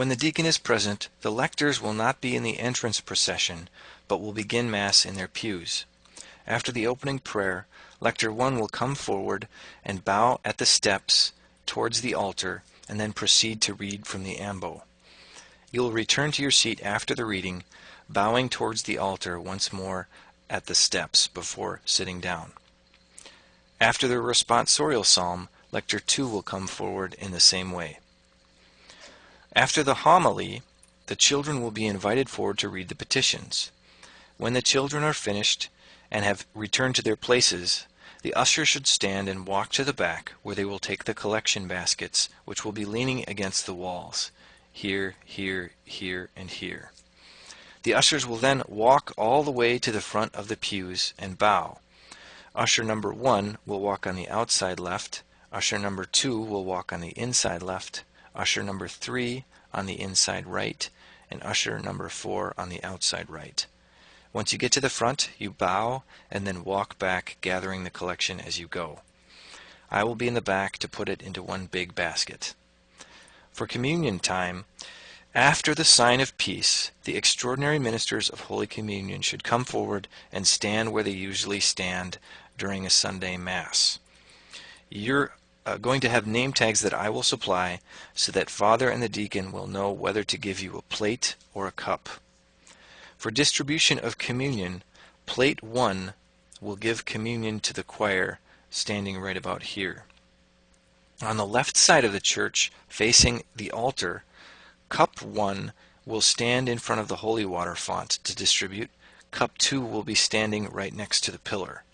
When the deacon is present, the lectors will not be in the entrance procession, but will begin Mass in their pews. After the opening prayer, Lector 1 will come forward and bow at the steps towards the altar, and then proceed to read from the ambo. You will return to your seat after the reading, bowing towards the altar once more at the steps before sitting down. After the responsorial psalm, Lector 2 will come forward in the same way. After the homily, the children will be invited forward to read the petitions. When the children are finished and have returned to their places, the usher should stand and walk to the back, where they will take the collection baskets, which will be leaning against the walls, here, here, here, and here. The ushers will then walk all the way to the front of the pews and bow. Usher number 1 will walk on the outside left, usher number 2 will walk on the inside left, usher number 3 on the inside right, and usher number 4 on the outside right. Once you get to the front, you bow and then walk back, gathering the collection as you go. I will be in the back to put it into one big basket. For communion time, after the sign of peace, the extraordinary ministers of Holy Communion should come forward and stand where they usually stand during a Sunday Mass. You're going to have name tags that I will supply so that Father and the deacon will know whether to give you a plate or a cup. For distribution of communion, plate 1 will give communion to the choir standing right about here. On the left side of the church, facing the altar, cup 1 will stand in front of the holy water font to distribute. Cup 2 will be standing right next to the pillar.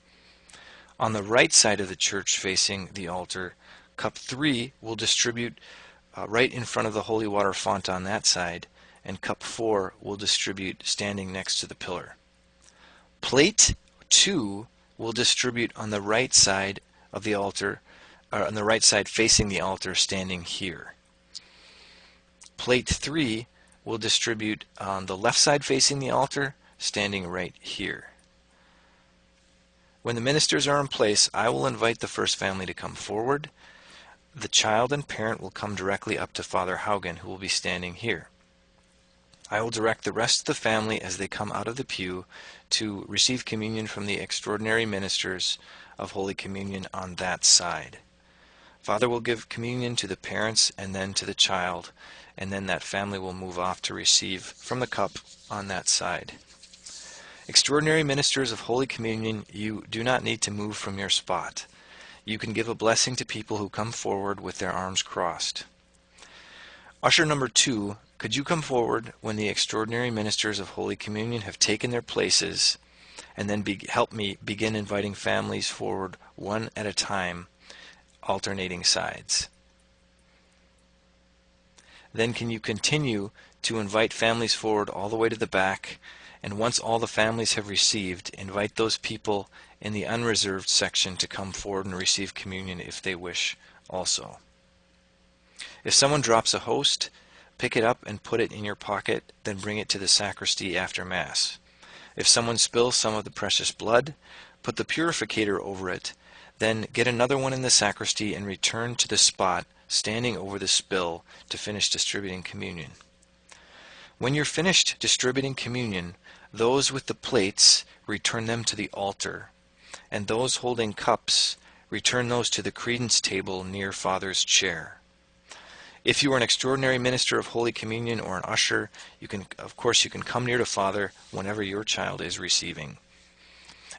On the right side of the church facing the altar, cup 3 will distribute right in front of the holy water font on that side, and cup 4 will distribute standing next to the pillar. Plate 2 will distribute on the right side of the altar, on the right side facing the altar, standing here. Plate 3 will distribute on the left side facing the altar, standing right here. When the ministers are in place, I will invite the first family to come forward. The child and parent will come directly up to Father Haugen, who will be standing here. I will direct the rest of the family as they come out of the pew to receive communion from the extraordinary ministers of Holy Communion on that side. Father will give communion to the parents and then to the child, and then that family will move off to receive from the cup on that side. Extraordinary ministers of Holy Communion, you do not need to move from your spot. You can give a blessing to people who come forward with their arms crossed. Usher number 2, could you come forward when the extraordinary ministers of Holy Communion have taken their places, and then help me begin inviting families forward one at a time, alternating sides. Then can you continue to invite families forward all the way to the back, and once all the families have received, invite those people in the unreserved section to come forward and receive communion if they wish also. If someone drops a host, pick it up and put it in your pocket, then bring it to the sacristy after Mass. If someone spills some of the precious blood, put the purificator over it, then get another one in the sacristy and return to the spot standing over the spill to finish distributing communion. When you're finished distributing communion, those with the plates return them to the altar, and those holding cups return those to the credence table near Father's chair. If you are an extraordinary minister of Holy Communion or an usher, you can come near to Father whenever your child is receiving.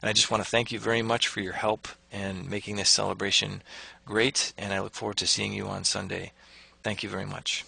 And I just want to thank you very much for your help in making this celebration great, and I look forward to seeing you on Sunday. Thank you very much.